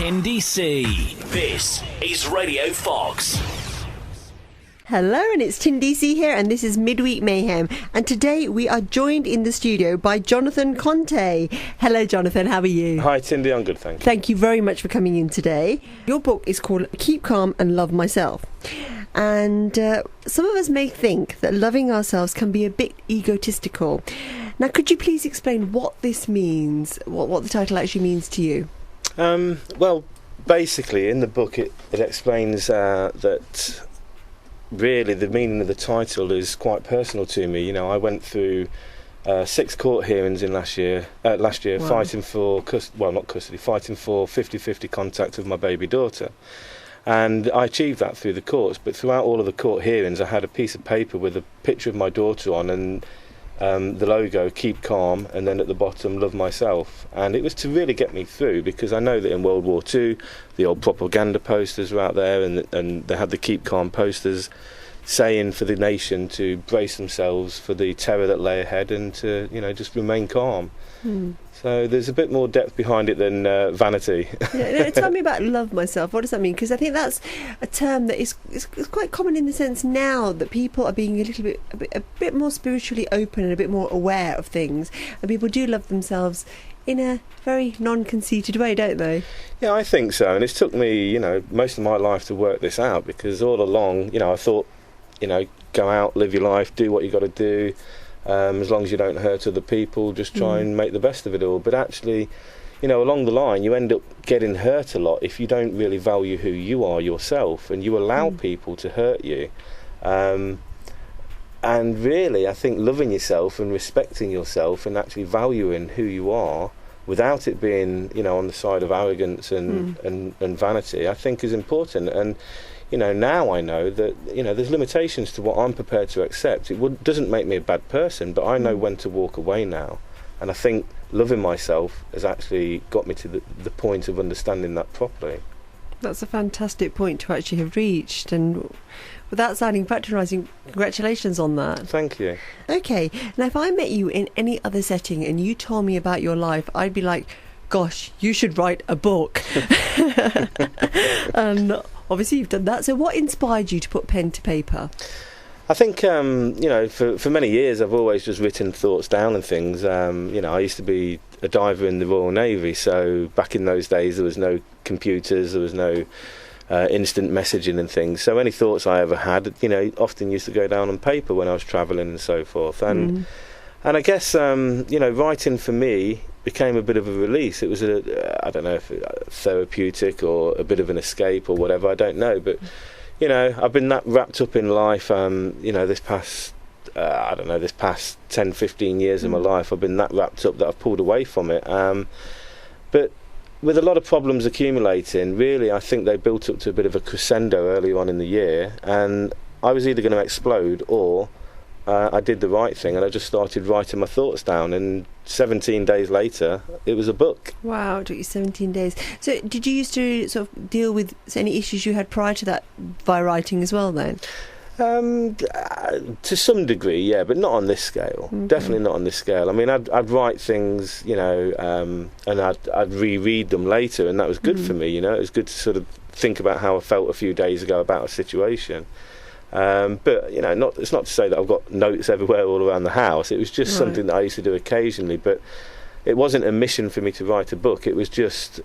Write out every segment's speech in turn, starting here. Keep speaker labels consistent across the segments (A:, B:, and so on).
A: Tindy C. This is Radio Fox.
B: Hello, and it's Tindy C here, and this is Midweek Mayhem. And today we are joined in the studio by Jonathon Conte. Hello, Jonathan. How are you?
C: Hi, Tindy. I'm good, thank you.
B: Thank you very much for coming in today. Your book is called Keep Calm and Love Myself. And some of us may think that loving ourselves can be a bit egotistical. Now, could you please explain what this means, what the title actually means to you?
C: Well, basically, in the book, it explains that really the meaning of the title is quite personal to me. You know, I went through 6 court hearings in last year, wow. Fighting for fighting for 50-50 contact with my baby daughter. And I achieved that through the courts, but throughout all of the court hearings I had a piece of paper with a picture of my daughter on and the logo, Keep Calm, and then at the bottom, Love Myself. And it was to really get me through, because I know that in World War II the old propaganda posters were out there, and they had the Keep Calm posters saying for the nation to brace themselves for the terror that lay ahead and to, you know, just remain calm. So there's a bit more depth behind it than vanity.
B: Tell me about Love Myself. What does that mean? Because I think that's a term that is quite common in the sense now that people are being a bit more spiritually open and a bit more aware of things, and people do love themselves in a very non-conceited way, don't they?
C: Yeah, I think so. And it's took me, you know, most of my life to work this out, because all along, you know, I thought, you know, go out, live your life, do what you got to do. As long as you don't hurt other people, just try and make the best of it all. But actually, you know, along the line, you end up getting hurt a lot if you don't really value who you are yourself, and you allow people to hurt you. And really, I think loving yourself and respecting yourself and actually valuing who you are, without it being, you know, on the side of arrogance and vanity, I think is important. And you know, now I know that, you know, there's limitations to what I'm prepared to accept. It doesn't make me a bad person, but I know when to walk away now. And I think loving myself has actually got me to the point of understanding that properly.
B: That's a fantastic point to actually have reached, and without sounding patronising, congratulations on that.
C: Thank you.
B: Okay, now if I met you in any other setting and you told me about your life, I'd be like, gosh, you should write a book. And obviously you've done that. So what inspired you to put pen to paper?
C: I think, you know, for many years I've always just written thoughts down and things. You know, I used to be a diver in the Royal Navy, so back in those days there was no computers, there was no instant messaging and things. So any thoughts I ever had, you know, often used to go down on paper when I was travelling and so forth. And I guess, you know, writing for me became a bit of a release. It was I don't know if therapeutic or a bit of an escape or whatever, I don't know, but you know, I've been that wrapped up in life, you know, this past 10-15 years of my life, I've been that wrapped up that I've pulled away from it, but with a lot of problems accumulating, really I think they built up to a bit of a crescendo earlier on in the year, and I was either going to explode or I did the right thing, and I just started writing my thoughts down, and 17 days later it was a book. Wow,
B: it took you 17 days. So did you used to sort of deal with any issues you had prior to that by writing as well then?
C: To some degree, yeah, but not on this scale. Definitely not on this scale. I mean, I'd write things, you know, and I'd reread them later, and that was good for me, you know. It was good to sort of think about how I felt a few days ago about a situation. But you know, it's not to say that I've got notes everywhere all around the house. It was just something that I used to do occasionally, but it wasn't a mission for me to write a book. It was just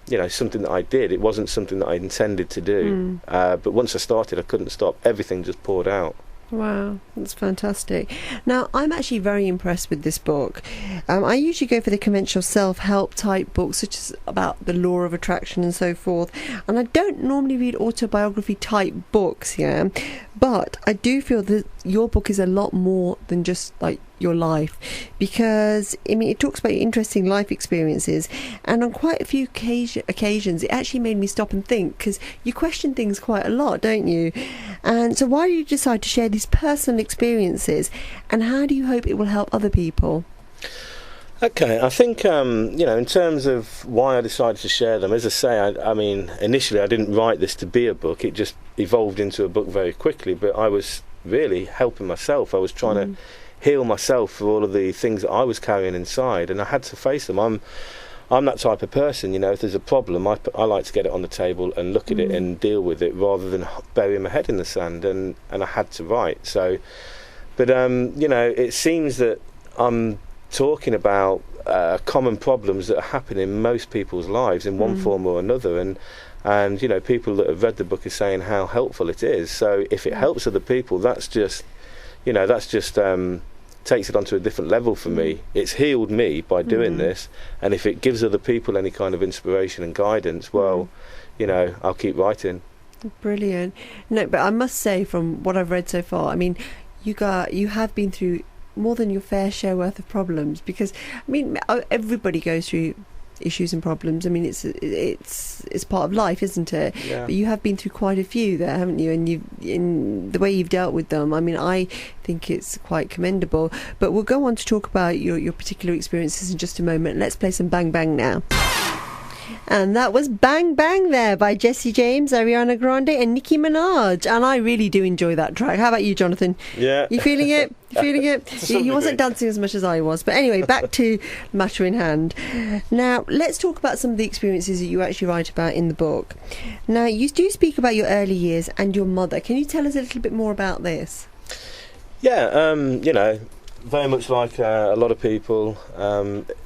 C: you know, something that I did. It wasn't something that I intended to do, but once I started I couldn't stop. Everything just poured out.
B: Wow, that's fantastic. Now, I'm actually very impressed with this book. I usually go for the conventional self-help type books, such as about the law of attraction and so forth. And I don't normally read autobiography type books, yeah. But I do feel that your book is a lot more than just like your life, because I mean it talks about your interesting life experiences, and on quite a few occasions it actually made me stop and think, because you question things quite a lot, don't you? And so why do you decide to share these personal experiences, and how do you hope it will help other people?
C: Okay, I think, you know, in terms of why I decided to share them, as I say, I mean, initially I didn't write this to be a book. It just evolved into a book very quickly, but I was really helping myself. I was trying to heal myself for all of the things that I was carrying inside, and I had to face them. I'm I'm that type of person, you know. If there's a problem, I like to get it on the table and look at it and deal with it, rather than burying my head in the sand. And I had to write. So, but you know, it seems that I'm talking about common problems that are happening in most people's lives in one form or another, and you know, people that have read the book are saying how helpful it is. So if it helps other people, that's just, you know, takes it onto a different level for me. It's healed me by doing this, and if it gives other people any kind of inspiration and guidance, well, you know, I'll keep writing.
B: Brilliant. No, but I must say, from what I've read so far, I mean, you have been through more than your fair share worth of problems, because I mean, everybody goes through issues and problems. I mean, it's part of life, isn't it?
C: Yeah.
B: But you have been through quite a few there, haven't you? And in the way you've dealt with them, I mean, I think it's quite commendable. But we'll go on to talk about your particular experiences in just a moment. Let's play some Bang Bang now. And that was Bang Bang there by Jesse James, Ariana Grande and Nicki Minaj. And I really do enjoy that track. How about you, Jonathan?
C: Yeah.
B: You feeling it? He wasn't dancing as much as I was. But anyway, back to the matter in hand. Now, let's talk about some of the experiences that you actually write about in the book. Now, you do speak about your early years and your mother. Can you tell us a little bit more about this?
C: Yeah, you know, very much like a lot of people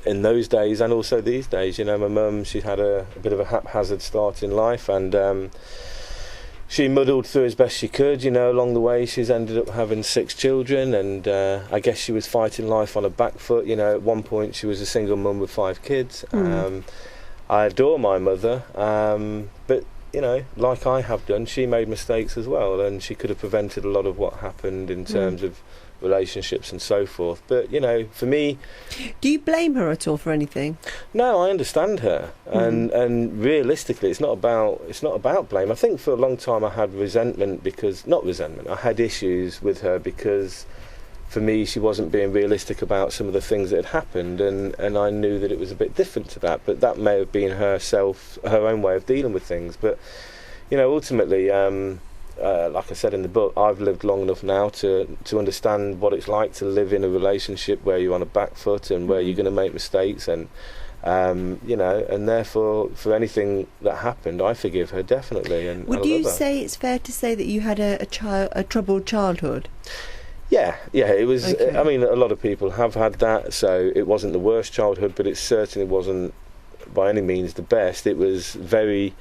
C: in those days and also these days. You know, my mum, she had a bit of a haphazard start in life, and she muddled through as best she could. You know, along the way she's ended up having 6 children, and I guess she was fighting life on a back foot. You know, at one point she was a single mum with 5 kids. I adore my mother, but you know, like I have done, she made mistakes as well, and she could have prevented a lot of what happened in terms of relationships and so forth. But you know, for me,
B: do you blame her at all for anything?
C: No, I understand her, and realistically, it's not about blame. I think for a long time I had I had issues with her, because for me she wasn't being realistic about some of the things that had happened, and I knew that it was a bit different to that, but that may have been her own way of dealing with things. But you know, ultimately, like I said in the book, I've lived long enough now to understand what it's like to live in a relationship where you're on a back foot and where you're going to make mistakes, and you know, and therefore for anything that happened, I forgive her definitely. And
B: would you say it's fair to say that you had a troubled childhood?
C: Yeah, it was.
B: Okay.
C: I mean, a lot of people have had that, so it wasn't the worst childhood, but it certainly wasn't by any means the best. It was very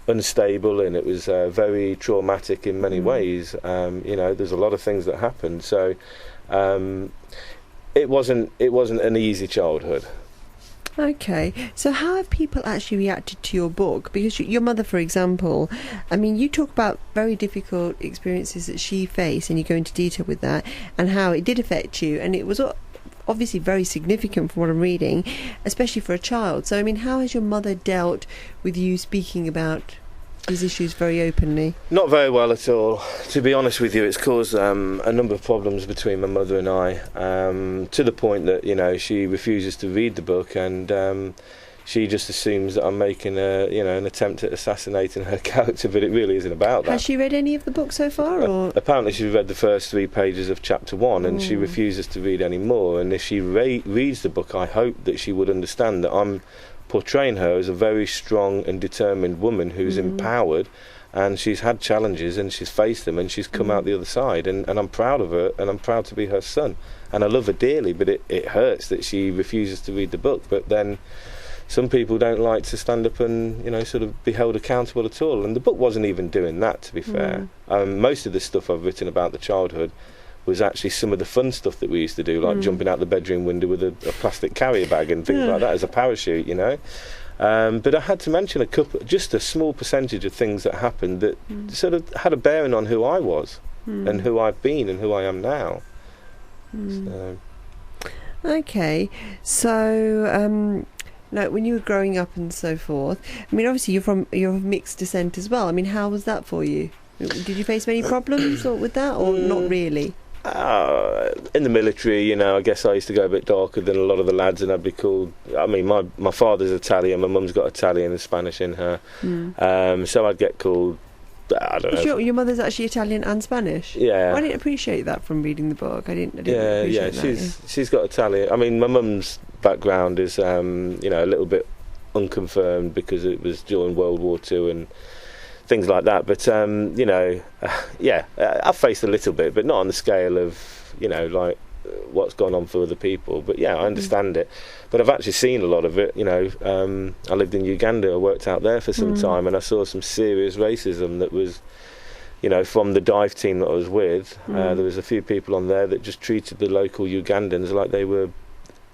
C: unstable, and it was very traumatic in many ways. You know, there's a lot of things that happened, so it wasn't an easy childhood.
B: Okay, so how have people actually reacted to your book? Because your mother, for example, I mean, you talk about very difficult experiences that she faced, and you go into detail with that, and how it did affect you, and it was obviously very significant from what I'm reading, especially for a child. So, I mean, how has your mother dealt with you speaking about these issues very openly? Not
C: very well at all, to be honest with you. It's caused a number of problems between my mother and I, to the point that, you know, she refuses to read the book, and she just assumes that I'm making an attempt at assassinating her character, but it really isn't about that.
B: Has she read any of the book so far? Or?
C: Apparently she's read the first 3 pages of chapter 1, and she refuses to read any more. And if she reads the book, I hope that she would understand that I'm portraying her as a very strong and determined woman who's empowered, and she's had challenges and she's faced them, and she's come out the other side, and I'm proud of her, and I'm proud to be her son, and I love her dearly. But it hurts that she refuses to read the book. But then some people don't like to stand up and, you know, sort of be held accountable at all, and the book wasn't even doing that, to be fair. Most of the stuff I've written about the childhood was actually some of the fun stuff that we used to do, like jumping out the bedroom window with a plastic carrier bag and things like that as a parachute, you know. But I had to mention just a small percentage of things that happened that sort of had a bearing on who I was and who I've been and who I am now. So.
B: Okay, so like when you were growing up and so forth, I mean, obviously you're of mixed descent as well. I mean, how was that for you? Did you face many problems with that, or not really?
C: In the military, you know, I guess I used to go a bit darker than a lot of the lads, and I'd be called, I mean, my father's Italian, my mum's got Italian and Spanish in her, so I'd get called, I don't know.
B: Your mother's actually Italian and Spanish?
C: Yeah.
B: I didn't appreciate that from reading the book. I didn't appreciate that.
C: She's got Italian. I mean, my mum's background is, you know, a little bit unconfirmed because it was during World War II and things like that. But I've faced a little bit, but not on the scale of like what's gone on for other people. But yeah, I understand it. But I've actually seen a lot of it. I lived in Uganda. I worked out there for some time, and I saw some serious racism that was, from the dive team that I was with. There was a few people on there that just treated the local Ugandans like they were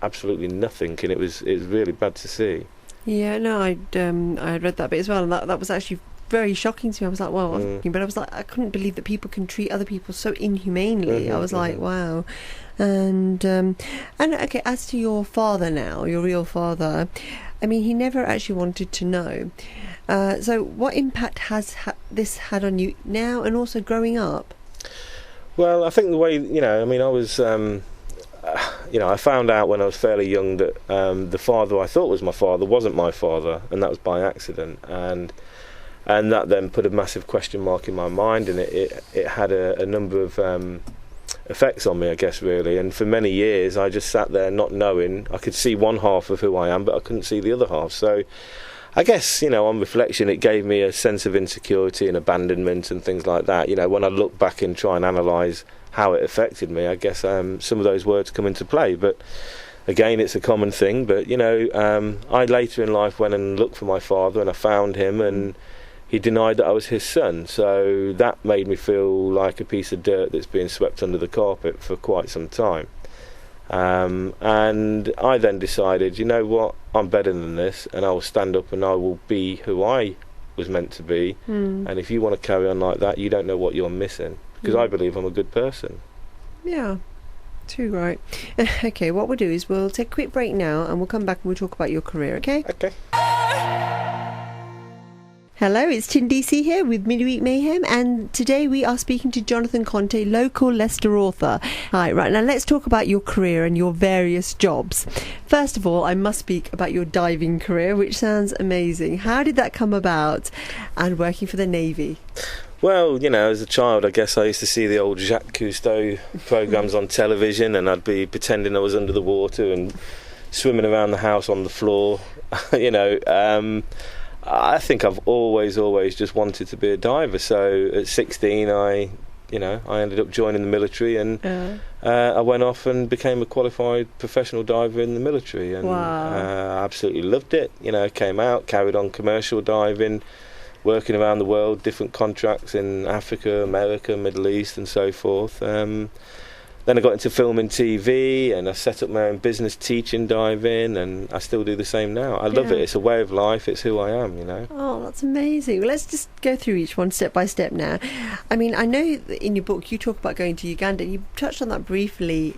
C: absolutely nothing, and it was really bad to see.
B: Yeah, no, I had read that bit as well, and that was actually very shocking to me. I was like, well, but I was like, I couldn't believe that people can treat other people so inhumanely. I was like, wow. And okay, as to your father now, your real father, I mean, he never actually wanted to know. So what impact has this had on you now and also growing up?
C: Well, I think the way, I was, I found out when I was fairly young that the father I thought was my father wasn't my father, and that was by accident. And that then put a massive question mark in my mind, and it had a number of effects on me, I guess, really. And for many years I just sat there not knowing. I could see one half of who I am, but I couldn't see the other half. So I guess, on reflection, it gave me a sense of insecurity and abandonment and things like that. When I look back and try and analyse how it affected me, I guess some of those words come into play. But again, it's a common thing. But, I later in life went and looked for my father, and I found him, and he denied that I was his son. So that made me feel like a piece of dirt that's being swept under the carpet for quite some time. And I then decided, you know what, I'm better than this, and I will stand up and I will be who I was meant to be. And if you want to carry on like that, you don't know what you're missing, because I believe I'm a good person.
B: Yeah, too right. Okay, what we'll do is we'll take a quick break now, and we'll come back and we'll talk about your career, okay?
C: Okay.
B: Hello, it's Tindy C here with Midweek Mayhem, and today we are speaking to Jonathon Conte, local Leicester author. Hi, right, now let's talk about your career and your various jobs. First of all, I must speak about your diving career, which sounds amazing. How did that come about, and working for the Navy?
C: Well, as a child, I guess I used to see the old Jacques Cousteau programmes on television, and I'd be pretending I was under the water and swimming around the house on the floor, I think I've always just wanted to be a diver. So at 16, I ended up joining the military, and I went off and became a qualified professional diver in the military, and I absolutely loved it. Came out, carried on commercial diving, working around the world, different contracts in Africa, America, Middle East, and so forth. Then I got into film and TV, and I set up my own business teaching diving, and I still do the same now. I love it. It's a way of life. It's who I am,
B: Oh, that's amazing. Well, let's just go through each one step by step now. I mean, I know that in your book you talk about going to Uganda. You touched on that briefly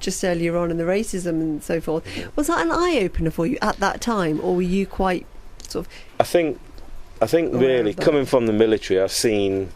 B: just earlier on, in the racism and so forth. Was that an eye-opener for you at that time, or were you quite sort of...
C: I think really, coming from the military, I've seen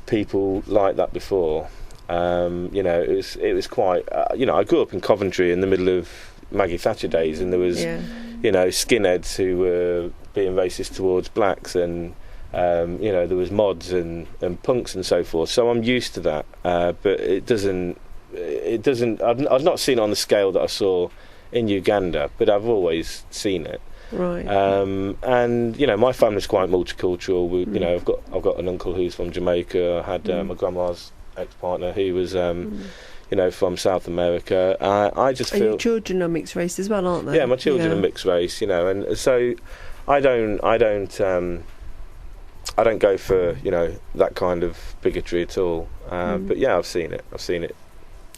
C: people like that before. It was quite. I grew up in Coventry in the middle of Maggie Thatcher days, and there was, skinheads who were being racist towards blacks, and there was mods and punks and so forth. So I'm used to that, but it doesn't. I've not seen it on the scale that I saw in Uganda, but I've always seen it.
B: Right.
C: And my family's quite multicultural. I've got an uncle who's from Jamaica. I had my grandma's ex-partner who was from South America. I just feel... And
B: your children are mixed race as well, aren't they?
C: Yeah, my children are mixed race, and so I don't go for that kind of bigotry at all. But yeah, I've seen it.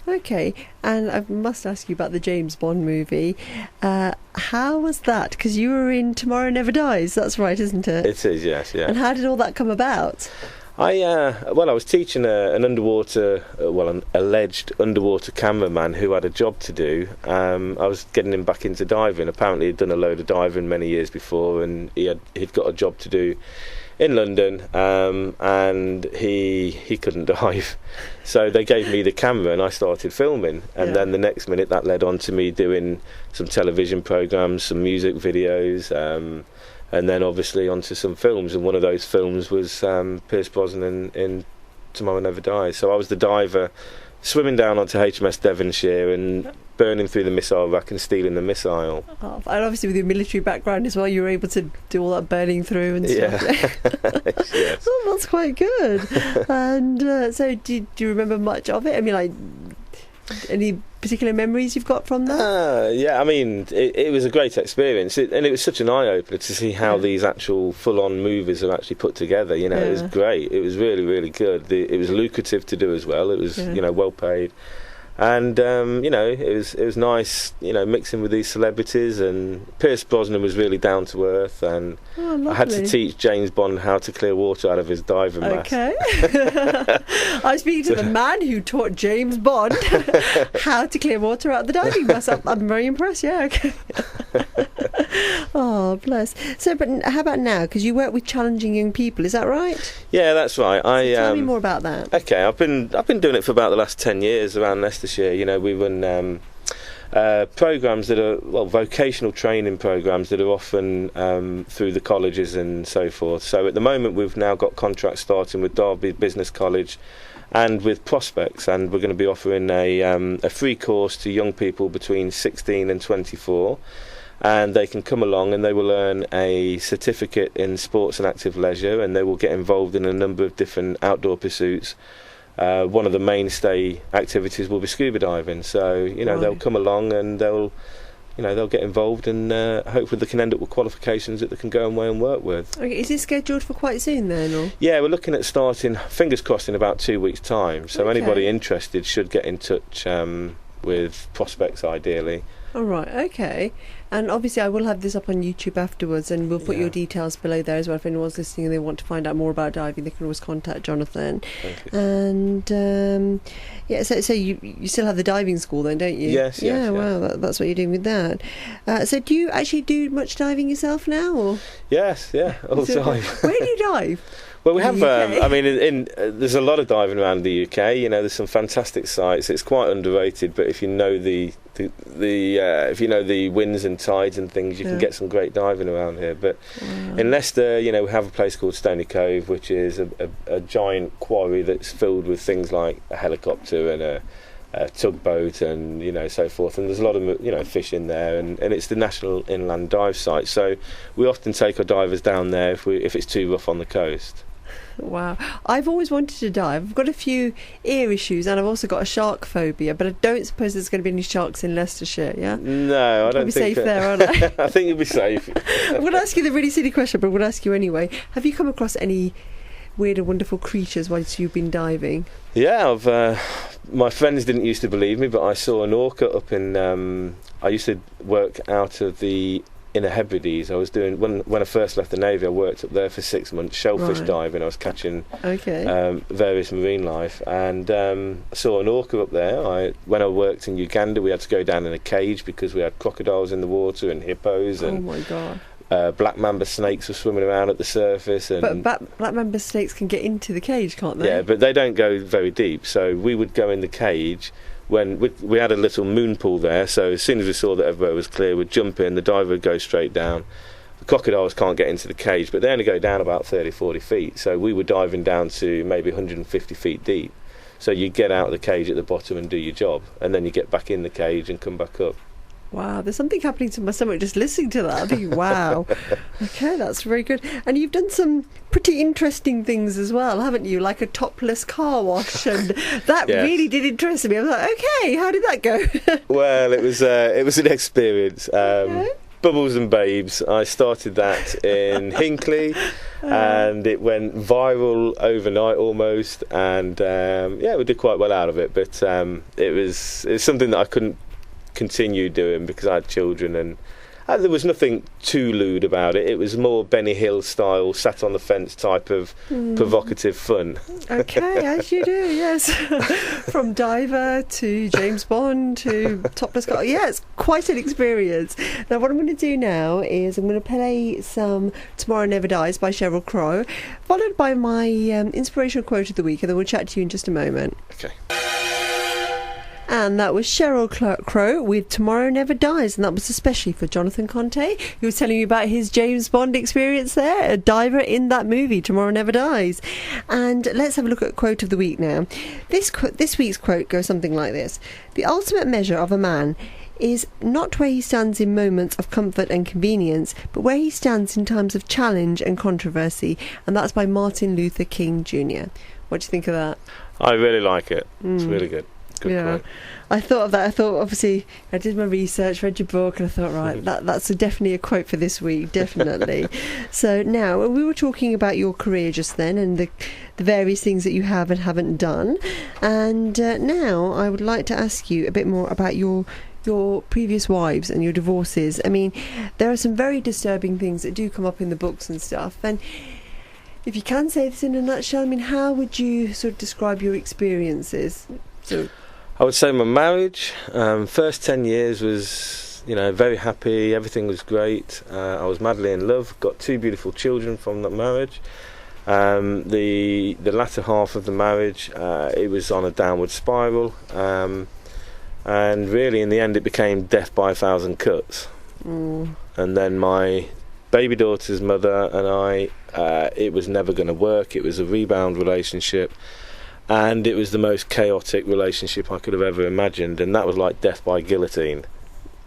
B: Okay, and I must ask you about the James Bond movie. How was that? Because you were in Tomorrow Never Dies. That's right, isn't it?
C: It is, yes, yeah.
B: And how did all that come about?
C: I was teaching an alleged underwater cameraman who had a job to do. I was getting him back into diving. Apparently he'd done a load of diving many years before, and he'd got a job to do in London, and he couldn't dive. So they gave me the camera and I started filming, and then the next minute that led on to me doing some television programmes, some music videos, and then obviously onto some films, and one of those films was Pierce Brosnan in Tomorrow Never Dies. So I was the diver swimming down onto HMS Devonshire, and burning through the missile rack and stealing the missile.
B: Oh, and obviously with your military background as well, you were able to do all that burning through and stuff.
C: Yes.
B: Oh, that's quite good. And so do you remember much of it? I mean, like, any particular memories you've got from that?
C: Yeah, I mean, it was a great experience, and it was such an eye-opener to see how these actual full-on movies are actually put together. You know, it was great. It was really, really good. It was lucrative to do as well. It was, you know, well paid. And you know, it was nice, you know, mixing with these celebrities. And Pierce Brosnan was really down to earth, and I had to teach James Bond how to clear water out of his diving mask.
B: Okay. I'm speaking to the man who taught James Bond how to clear water out of the diving mask. I'm very impressed. Yeah. Okay. Oh, bless. So, but how about now? Because you work with challenging young people, is that right?
C: Yeah, that's right.
B: Tell me more about that.
C: Okay, I've been doing it for about the last 10 years around Leicestershire. You know, we run programs that are, well, vocational training programs that are often through the colleges and so forth. So at the moment we've now got contracts starting with Derby Business College and with Prospects, and we're going to be offering a free course to young people between 16 and 24. And they can come along and they will earn a certificate in sports and active leisure, and they will get involved in a number of different outdoor pursuits. One of the mainstay activities will be scuba diving. So, you know, they'll come along and they'll get involved, and hopefully they can end up with qualifications that they can go away and work with.
B: Okay, is it scheduled for quite soon then? Or?
C: Yeah, we're looking at starting, fingers crossed, in about 2 weeks' time. So anybody interested should get in touch with Prospects, ideally.
B: All right, okay. And obviously I will have this up on YouTube afterwards, and we'll put your details below there as well. If anyone's listening and they want to find out more about diving, they can always contact Jonathan.
C: Thank you.
B: And so you still have the diving school then, don't you?
C: Yes.
B: Wow, that's what you're doing with that. So do you actually do much diving yourself now? Or?
C: Yes, all the time.
B: Where do you dive?
C: Well, we have. I mean, there's a lot of diving around the UK. You know, there's some fantastic sites. It's quite underrated, but if you know the winds and tides and things, you can get some great diving around here. But in Leicester, you know, we have a place called Stony Cove, which is a giant quarry that's filled with things like a helicopter and a tugboat and, you know, so forth. And there's a lot of, you know, fish in there, and it's the National Inland Dive Site. So we often take our divers down there if it's too rough on the coast.
B: Wow. I've always wanted to dive. I've got a few ear issues, and I've also got a shark phobia, but I don't suppose there's going to be any sharks in Leicestershire, yeah?
C: No, I don't think...
B: I'll be safe there, aren't I?
C: I think you'll be safe.
B: I'm going to ask you the really silly question, but I'm going to ask you anyway. Have you come across any weird and wonderful creatures whilst you've been diving?
C: Yeah, my friends didn't used to believe me, but I saw an orca up in... I used to work out of the Inner Hebrides. I was doing, when I first left the Navy, I worked up there for 6 months, shellfish diving. I was catching various marine life, and I saw an orca up there. When I worked in Uganda, we had to go down in a cage because we had crocodiles in the water and hippos, and
B: oh my God.
C: Black mamba snakes were swimming around at the surface. And
B: but black mamba snakes can get into the cage, can't they?
C: Yeah, but they don't go very deep, so we would go in the cage. When we had a little moon pool there, so as soon as we saw that everywhere was clear, we'd jump in, the diver would go straight down. The crocodiles can't get into the cage, but they only go down about 30-40 feet, so we were diving down to maybe 150 feet deep. So you get out of the cage at the bottom and do your job, and then you get back in the cage and come back up.
B: Wow, there's something happening to my stomach just listening to that. I think, wow. Okay, that's very good. And you've done some pretty interesting things as well, haven't you? Like a topless car wash, and that really did interest me. I was like, okay, how did that go?
C: Well, it was an experience. Bubbles and Babes. I started that in Hinckley, and it went viral overnight almost. And we did quite well out of it. But it was something that I couldn't continue doing because I had children, and there was nothing too lewd about it. It was more Benny Hill style, sat on the fence type of provocative fun.
B: Okay, as you do, yes. From diver to James Bond to topless car. Yeah, it's quite an experience. Now, what I'm going to do now is I'm going to play some Tomorrow Never Dies by Sheryl Crow, followed by my inspirational quote of the week, and then we'll chat to you in just a moment.
C: Okay.
B: And that was Cheryl Crow with Tomorrow Never Dies, and that was especially for Jonathon Conte, who was telling me about his James Bond experience there, a diver in that movie, Tomorrow Never Dies. And let's have a look at quote of the week now. This week's quote goes something like this: "The ultimate measure of a man is not where he stands in moments of comfort and convenience, but where he stands in times of challenge and controversy." And that's by Martin Luther King Jr. What do you think of that?
C: I really like it. It's really good. Good quote.
B: I thought of that. I thought, obviously, I did my research, read your book, and I thought, right, that's definitely a quote for this week, definitely. So now, we were talking about your career just then and the various things that you have and haven't done. And now I would like to ask you a bit more about your previous wives and your divorces. I mean, there are some very disturbing things that do come up in the books and stuff. And if you can say this in a nutshell, I mean, how would you sort of describe your experiences?
C: I would say my marriage, first 10 years was, very happy. Everything was great. I was madly in love. Got 2 beautiful children from that marriage. The latter half of the marriage, it was on a downward spiral. And really, in the end, it became death by 1,000 cuts. And then my baby daughter's mother and I, it was never going to work. It was a rebound relationship. And it was the most chaotic relationship I could have ever imagined. And that was like death by guillotine.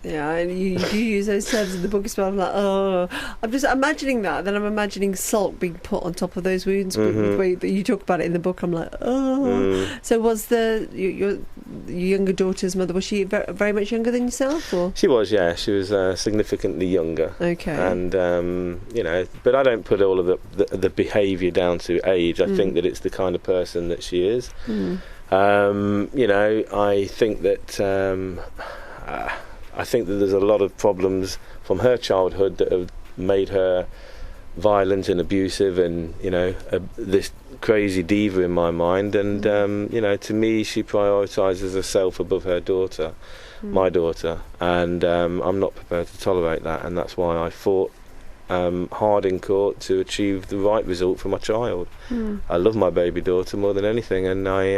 B: Yeah, and you do use those terms in the book as well. I'm like, oh, I'm just imagining that. Then I'm imagining salt being put on top of those wounds. But the way that you talk about it in the book, I'm like, oh. So was your younger daughter's mother, was she very much younger than yourself? Or?
C: She was, yeah. She was significantly younger.
B: Okay.
C: And, but I don't put all of the behaviour down to age. I think that it's the kind of person that she is. I think that... I think that there's a lot of problems from her childhood that have made her violent and abusive and, this crazy diva in my mind. And, to me, she prioritises herself above her daughter, my daughter. And I'm not prepared to tolerate that. And that's why I fought hard in court to achieve the right result for my child. I love my baby daughter more than anything. And I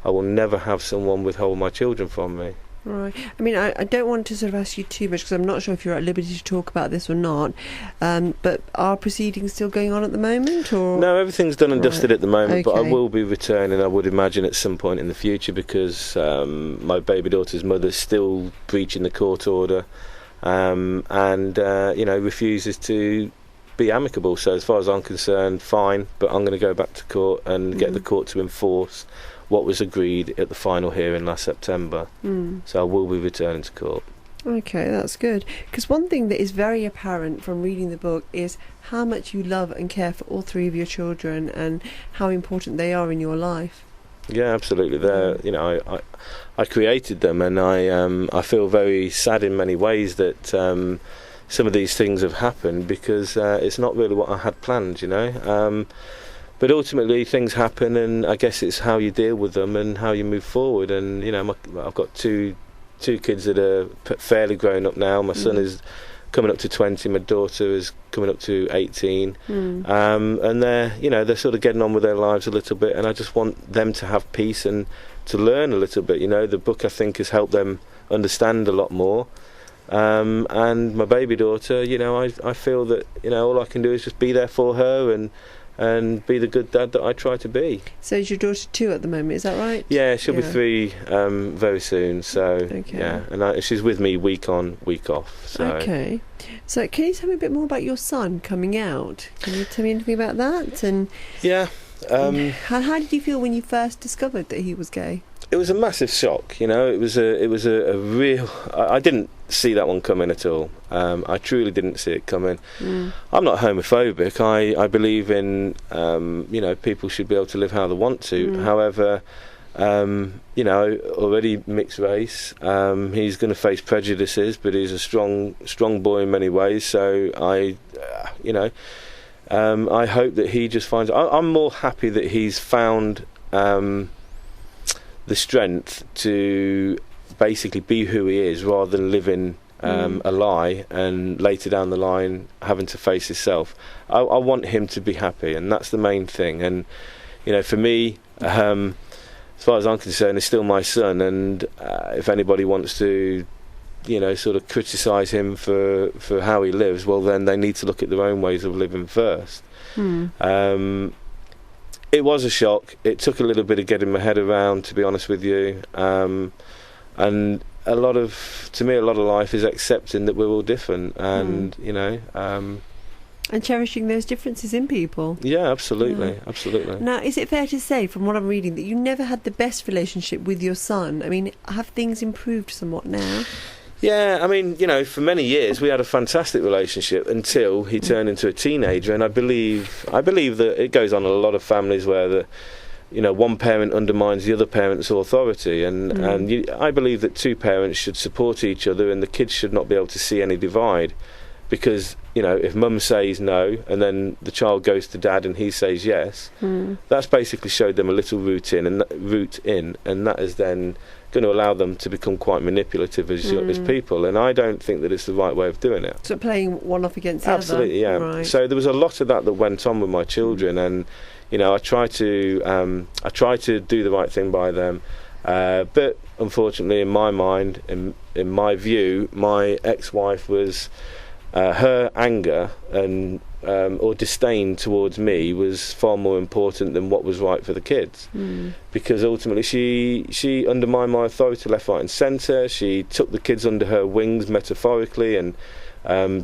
C: will never have someone withhold my children from me.
B: Right. I mean, I don't want to sort of ask you too much because I'm not sure if you're at liberty to talk about this or not. But are proceedings still going on at the moment? Or?
C: No, everything's done and dusted at the moment. Okay. But I will be returning, I would imagine, at some point in the future because my baby daughter's mother's still breaching the court order and refuses to be amicable. So as far as I'm concerned, fine, but I'm going to go back to court and get the court to enforce what was agreed at the final hearing last September. So I will be returning to court.
B: Okay, that's good. Because one thing that is very apparent from reading the book is how much you love and care for all 3 of your children and how important they are in your life.
C: Yeah, absolutely. They're, I created them, and I feel very sad in many ways that some of these things have happened because it's not really what I had planned, But ultimately, things happen, and I guess it's how you deal with them and how you move forward. And I've got two kids that are fairly grown up now. My son is coming up to 20. My daughter is coming up to 18. And they're sort of getting on with their lives a little bit. And I just want them to have peace and to learn a little bit. The book I think has helped them understand a lot more. And my baby daughter, I feel that all I can do is just be there for her and be the good dad that I try to be. So
B: is your daughter 2 at the moment, is that right?
C: Yeah, she'll be 3 very soon, so yeah, and she's with me week on, week off. So.
B: Okay, so can you tell me a bit more about your son coming out? Can you tell me anything about that? And
C: yeah.
B: How did you feel when you first discovered that he was gay?
C: It was a massive shock, It was a real. I didn't see that one coming at all. I truly didn't see it coming. I'm not homophobic. I believe in people should be able to live how they want to. However, already mixed race. He's going to face prejudices, but he's a strong boy in many ways. So I hope that he just finds. I'm more happy that he's found. The strength to basically be who he is rather than living a lie and later down the line having to face himself. I want him to be happy, and that's the main thing. And for me, as far as I'm concerned, is still my son, and if anybody wants to, sort of criticise him for how he lives, well, then they need to look at their own ways of living first. It was a shock. It took a little bit of getting my head around, to be honest with you, and a lot of life is accepting that we're all different, and
B: and cherishing those differences in people.
C: Yeah, absolutely.
B: Now, is it fair to say, from what I'm reading, that you never had the best relationship with your son? I mean, have things improved somewhat now?
C: Yeah, I mean, for many years we had a fantastic relationship until he turned into a teenager, and I believe that it goes on in a lot of families where one parent undermines the other parent's authority, and I believe that two parents should support each other, and the kids should not be able to see any divide, because if mum says no and then the child goes to dad and he says yes, that's basically showed them a little route in, and that is then going to allow them to become quite manipulative as people, and I don't think that it's the right way of doing it.
B: So playing one off against the
C: Absolutely,
B: other.
C: yeah.
B: Right.
C: So there was a lot of that went on with my children, and I try to do the right thing by them, but unfortunately, in my mind, in my view, my ex-wife was her anger and or disdain towards me was far more important than what was right for the kids, because ultimately she undermined my authority left, right and centre. She took the kids under her wings metaphorically, and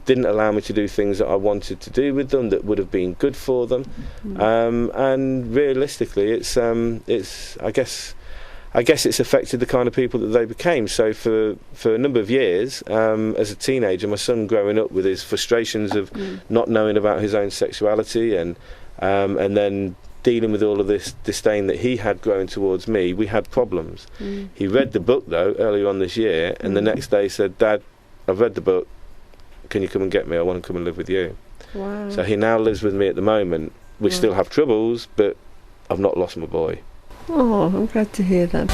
C: didn't allow me to do things that I wanted to do with them that would have been good for them, and realistically it's I guess it's affected the kind of people that they became. So for a number of years, as a teenager, my son growing up with his frustrations of not knowing about his own sexuality, and then dealing with all of this disdain that he had growing towards me, we had problems. He read the book, though, earlier on this year, and the next day said, "Dad, I've read the book. Can you come and get me? I want to come and live with you."
B: Wow.
C: So he now lives with me at the moment. We still have troubles, but I've not lost my boy.
B: Oh, I'm glad to hear that.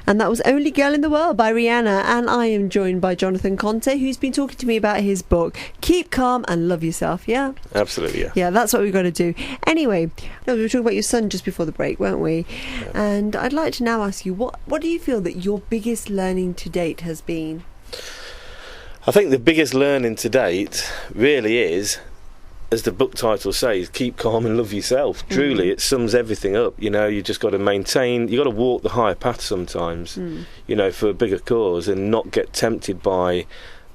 B: And that was Only Girl in the World by Rihanna, and I am joined by Jonathon Conte, who's been talking to me about his book, Keep Calm and Love Yourself, yeah?
C: Absolutely, yeah.
B: Yeah, that's what we've got to do. Anyway, we were talking about your son just before the break, weren't we? Yeah. And I'd like to now ask you, what do you feel that your biggest learning to date has been?
C: I think the biggest learning to date really is, as the book title says, keep calm and love yourself. Truly, it sums everything up. You just got to maintain, you got to walk the higher path sometimes, for a bigger cause, and not get tempted by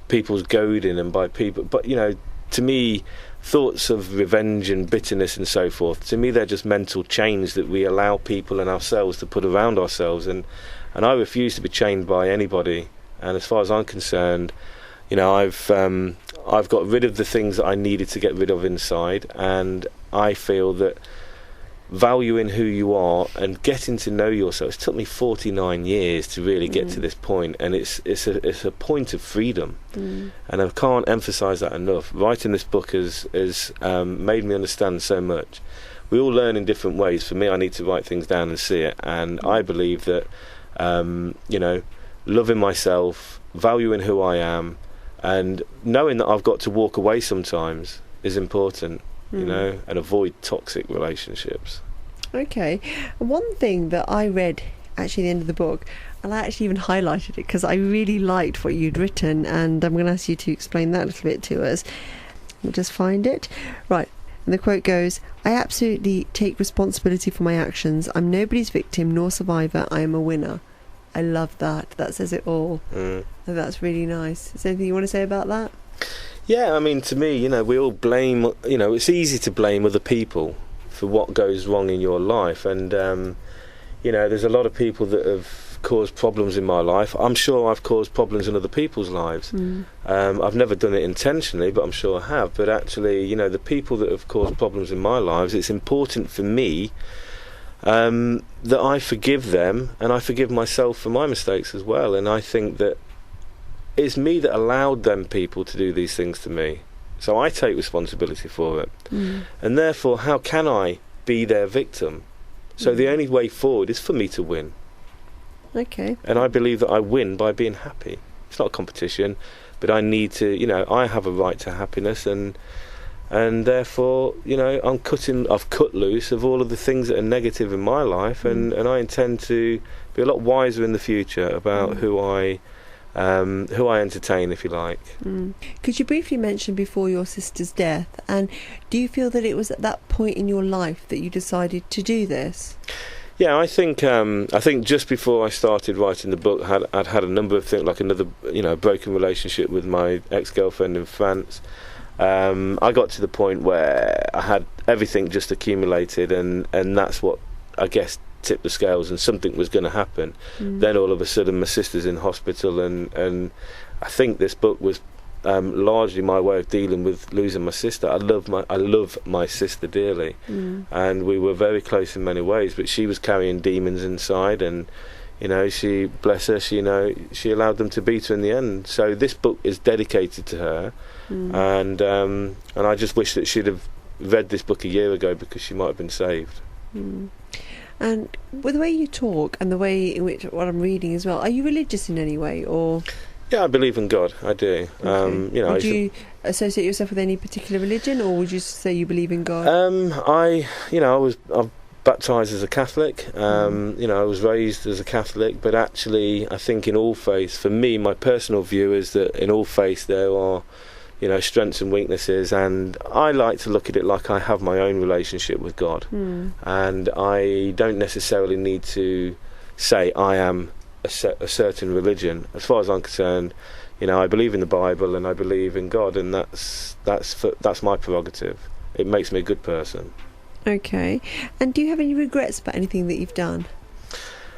C: people's goading and by people. But, to me, thoughts of revenge and bitterness and so forth, to me, they're just mental chains that we allow people and ourselves to put around ourselves. And I refuse to be chained by anybody. And as far as I'm concerned, I've got rid of the things that I needed to get rid of inside, and I feel that valuing who you are and getting to know yourself, it took me 49 years to really get to this point, and it's a point of freedom, and I can't emphasise that enough. Writing this book has made me understand so much. We all learn in different ways. For me, I need to write things down and see it, and I believe that loving myself, valuing who I am, and knowing that I've got to walk away sometimes is important, and avoid toxic relationships.
B: Okay. One thing that I read actually at the end of the book, and I actually even highlighted it because I really liked what you'd written, and I'm going to ask you to explain that a little bit to us. We'll just find it. Right. And the quote goes, "I absolutely take responsibility for my actions. I'm nobody's victim nor survivor. I am a winner." I love that. That says it all. And that's really nice. Is there anything you want to say about that?
C: Yeah, I mean, to me, we all blame, it's easy to blame other people for what goes wrong in your life. And, there's a lot of people that have caused problems in my life. I'm sure I've caused problems in other people's lives. I've never done it intentionally, but I'm sure I have. But actually, the people that have caused problems in my lives, it's important for me that I forgive them, and I forgive myself for my mistakes as well. And I think that it's me that allowed them people to do these things to me, so I take responsibility for it. And therefore, how can I be their victim? So the only way forward is for me to win.
B: Okay.
C: And I believe that I win by being happy. It's not a competition, but I need to, I have a right to happiness, and and therefore, I've cut loose of all of the things that are negative in my life, and I intend to be a lot wiser in the future about who I entertain, if you like.
B: Could you briefly mention before your sister's death, and do you feel that it was at that point in your life that you decided to do this?
C: Yeah, I think just before I started writing the book, I'd had a number of things, like another broken relationship with my ex-girlfriend in France. I got to the point where I had everything just accumulated, and that's what, I guess, tipped the scales, and something was going to happen. Then all of a sudden my sister's in hospital, and I think this book was largely my way of dealing with losing my sister. I love my sister dearly, and we were very close in many ways, but she was carrying demons inside, and she, bless her, she allowed them to beat her in the end. So this book is dedicated to her, and I just wish that she'd have read this book a year ago, because she might have been saved.
B: And with the way you talk and the way in which what I'm reading as well, are you religious in any way, or?
C: Yeah, I believe in God. I do.
B: Okay. Would you associate yourself with any particular religion, or would you say you believe in God?
C: I was baptised as a Catholic. I was raised as a Catholic, but actually, I think in all faiths, for me, my personal view is that in all faiths there are, strengths and weaknesses, and I like to look at it like I have my own relationship with God, and I don't necessarily need to say I am a certain religion. As far as I'm concerned, I believe in the Bible and I believe in God, and that's my prerogative. It makes me a good person.
B: Okay. And do you have any regrets about anything that you've done?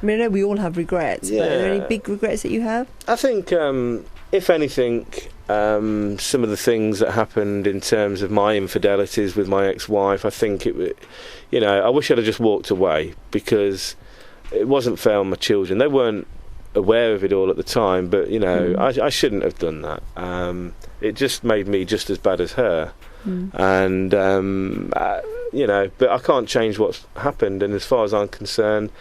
B: I mean, I know we all have regrets, but are there any big regrets that you have? I
C: think, if anything, some of the things that happened in terms of my infidelities with my ex-wife, I think I wish I'd have just walked away, because it wasn't fair on my children. They weren't aware of it all at the time, but I shouldn't have done that. It just made me just as bad as her, and but I can't change what's happened. And as far as I'm concerned,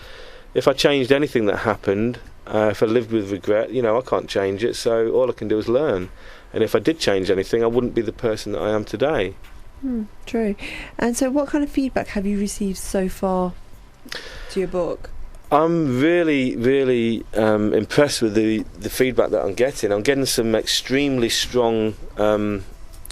C: if I changed anything that happened, if I lived with regret, I can't change it. So all I can do is learn. And if I did change anything, I wouldn't be the person that I am today.
B: True. And so, what kind of feedback have you received so far to your book?
C: I'm really, really impressed with the feedback that I'm getting. I'm getting some extremely strong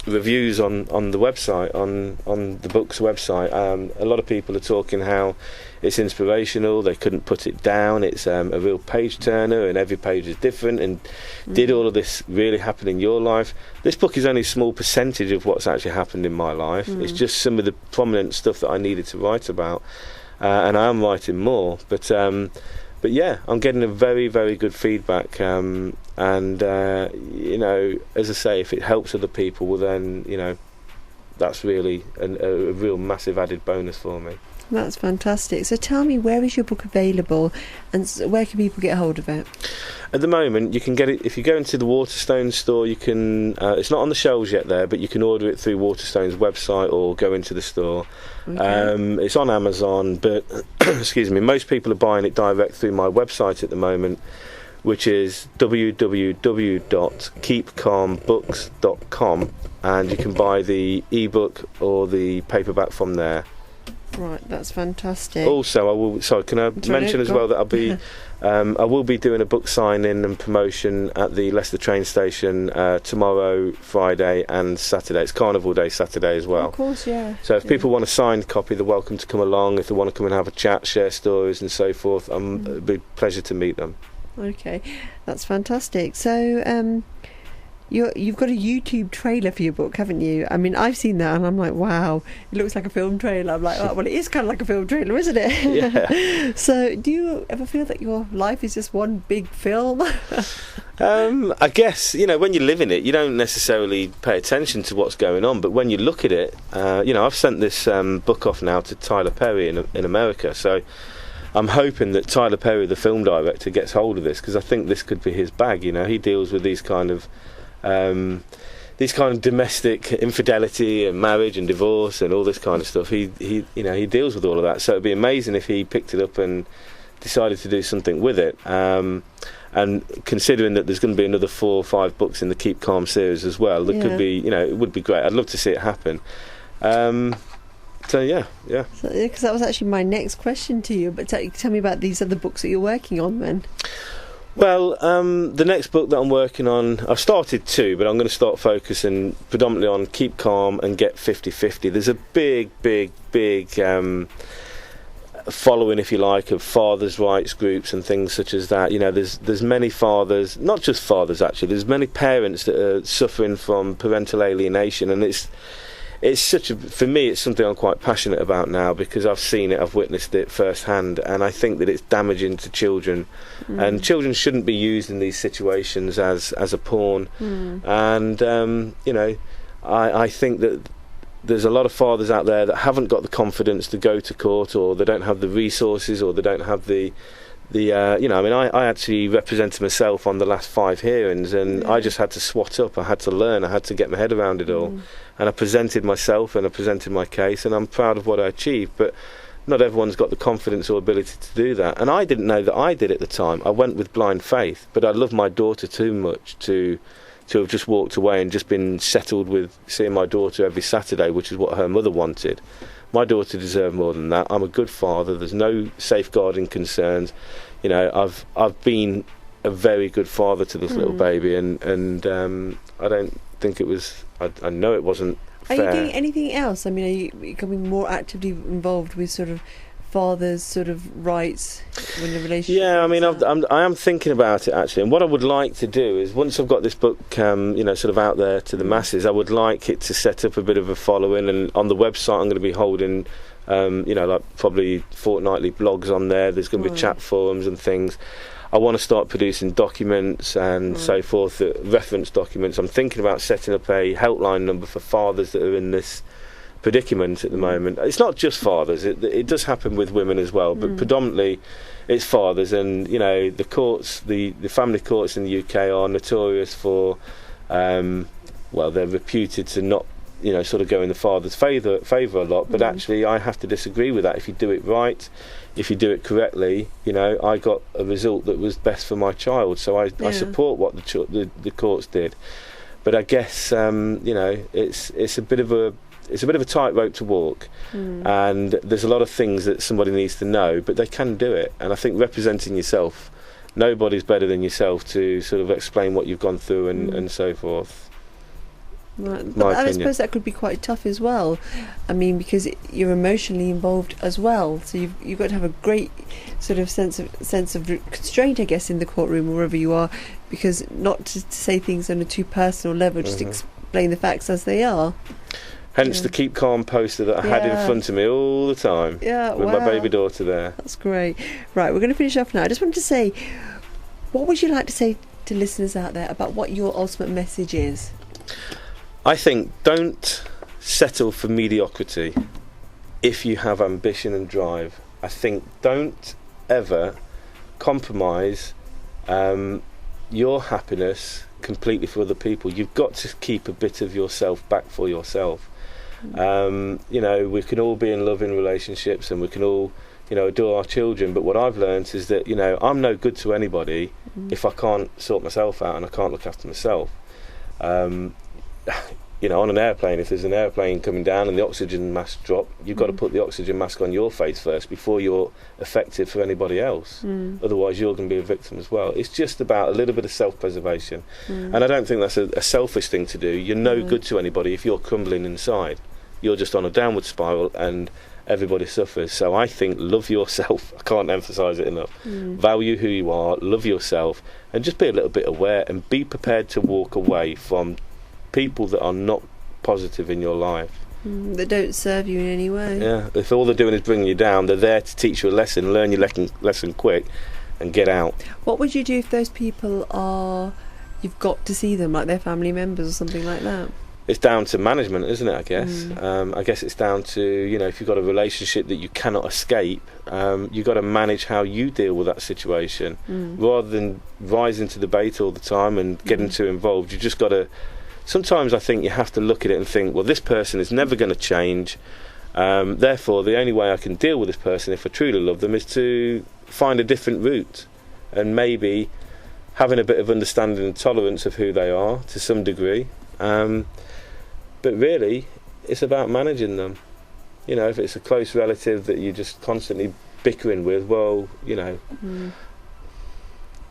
C: reviews on the website, on the book's website. A lot of people are talking how it's inspirational, they couldn't put it down, it's a real page turner, and every page is different, and did all of this really happen in your life? This book is only a small percentage of what's actually happened in my life. It's just some of the prominent stuff that I needed to write about. And I am writing more, but yeah, I'm getting a very, very good feedback, and as I say, if it helps other people, well then, that's really a real massive added bonus for me.
B: That's fantastic. So tell me, where is your book available, and where can people get hold of it?
C: At the moment, you can get it if you go into the Waterstone store. You can. It's not on the shelves yet there, but you can order it through Waterstone's website or go into the store. Okay. It's on Amazon, but excuse me, most people are buying it direct through my website at the moment, which is www.keepcalmbooks.com, and you can buy the ebook or the paperback from there.
B: Right, that's fantastic.
C: Also, can I mention as well that I will be doing a book signing and promotion at the Leicester train station tomorrow, Friday and Saturday. It's Carnival Day Saturday as well.
B: Of course, yeah.
C: So if people want a signed copy, they're welcome to come along. If they want to come and have a chat, share stories and so forth, it'd be a pleasure to meet them.
B: Okay, that's fantastic. So, you've got a YouTube trailer for your book, haven't you? I mean, I've seen that and I'm like, wow, it looks like a film trailer. I'm like, oh, well, it is kind of like a film trailer, isn't it?
C: Yeah.
B: So do you ever feel that your life is just one big film?
C: I guess, when you live in it, you don't necessarily pay attention to what's going on, but when you look at it, I've sent this book off now to Tyler Perry in America, so I'm hoping that Tyler Perry, the film director, gets hold of this, because I think this could be his bag. He deals with these kind of domestic infidelity and marriage and divorce and all this kind of stuff. He deals with all of that. So it'd be amazing if he picked it up and decided to do something with it. And considering that there's going to be another 4 or 5 books in the Keep Calm series as well, there could be, it would be great. I'd love to see it happen. So yeah.
B: Because that was actually my next question to you. But tell me about these other books that you're working on then.
C: Well, the next book that I'm working on, I've started 2, but I'm going to start focusing predominantly on Keep Calm and Get 50/50. There's a big following, if you like, of fathers' rights groups and things such as that. There's many fathers, not just fathers actually, there's many parents that are suffering from parental alienation, and it's for me, it's something I'm quite passionate about now, because I've seen it, I've witnessed it firsthand, and I think that it's damaging to children, and children shouldn't be used in these situations as a pawn. And I think that there's a lot of fathers out there that haven't got the confidence to go to court, or they don't have the resources, or they don't have I actually represented myself on the last 5 hearings, and I just had to swat up. I had to learn. I had to get my head around it all, and I presented myself and I presented my case, and I'm proud of what I achieved. But not everyone's got the confidence or ability to do that, and I didn't know that I did at the time. I went with blind faith, but I love my daughter too much to have just walked away and just been settled with seeing my daughter every Saturday, which is what her mother wanted. My daughter deserved more than that. I'm a good father. There's no safeguarding concerns. I've been a very good father to this little baby, and I don't think it was. I know it wasn't fair.
B: Are you doing anything else? I mean, are you becoming more actively involved with sort of fathers' sort of rights when the relationship?
C: Yeah, I mean, I am thinking about it actually, and what I would like to do is, once I've got this book, sort of out there to the masses, I would like it to set up a bit of a following, and on the website I'm going to be holding, like probably fortnightly blogs on there. There's going to be chat forums and things. I want to start producing documents and so forth, reference documents. I'm thinking about setting up a helpline number for fathers that are in this predicament at the moment. It's not just fathers, it does happen with women as well, but predominantly it's fathers. And the courts, the family courts in the UK are notorious for they're reputed to not sort of go in the father's favour a lot, but actually I have to disagree with that. If you do it right, if you do it correctly, I got a result that was best for my child, so I support what the courts did. But I guess it's a bit of a tightrope to walk, and there's a lot of things that somebody needs to know, but they can do it. And I think representing yourself, nobody's better than yourself to sort of explain what you've gone through and so forth.
B: Right. But I suppose that could be quite tough as well. I mean, because you're emotionally involved as well, so you've got to have a great sort of sense of constraint, I guess, in the courtroom or wherever you are, because not to say things on a too personal level, just explain the facts as they are.
C: Hence the Keep Calm poster that I had in front of me all the time, with my baby daughter there.
B: That's great. Right, we're going to finish off now. I just wanted to say, what would you like to say to listeners out there about what your ultimate message is?
C: I think don't settle for mediocrity if you have ambition and drive. I think don't ever compromise your happiness completely for other people. You've got to keep a bit of yourself back for yourself. We can all be in loving relationships, and we can all adore our children, but what I've learned is that I'm no good to anybody if I can't sort myself out and I can't look after myself. On an airplane, if there's an airplane coming down and the oxygen mask drop, you've got to put the oxygen mask on your face first before you're effective for anybody else. Otherwise you're going to be a victim as well. It's just about a little bit of self-preservation, and I don't think that's a selfish thing to do. You're no good to anybody if you're crumbling inside. You're just on a downward spiral and everybody suffers. So I think love yourself. I can't emphasise it enough. Value who you are, love yourself, and just be a little bit aware and be prepared to walk away from people that are not positive in your life,
B: that don't serve you in any way.
C: Yeah, if all they're doing is bringing you down, they're there to teach you a lesson. Learn your lesson quick and get out. What
B: would you do if those people you've got to see them, like their family members or something like that?
C: It's down to management, isn't it, I guess? I guess it's down to, if you've got a relationship that you cannot escape, you've got to manage how you deal with that situation. Rather than rising to the bait all the time and getting too involved, you just got to. Sometimes I think you have to look at it and think, well, this person is never going to change, therefore the only way I can deal with this person if I truly love them is to find a different route, and maybe having a bit of understanding and tolerance of who they are to some degree. But really, it's about managing them. You know, if it's a close relative that you're just constantly bickering with, well, you know,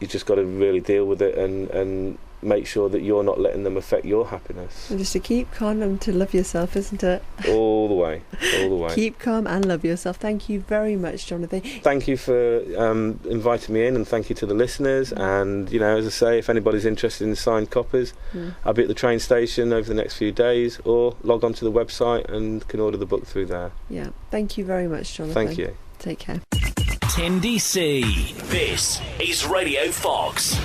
C: you just got to really deal with it and make sure that you're not letting them affect your happiness.
B: And just to keep calm and to love yourself, isn't it?
C: All the way, all the way.
B: Keep calm and love yourself. Thank you very much, Jonathan.
C: Thank you for inviting me in, and thank you to the listeners. And, you know, as I say, if anybody's interested in signed copies, I'll be at the train station over the next few days, or log on to the website and can order the book through there.
B: Yeah, thank you very much, Jonathan.
C: Thank you.
B: Take care.
A: Tindy C. This is Radio Fox.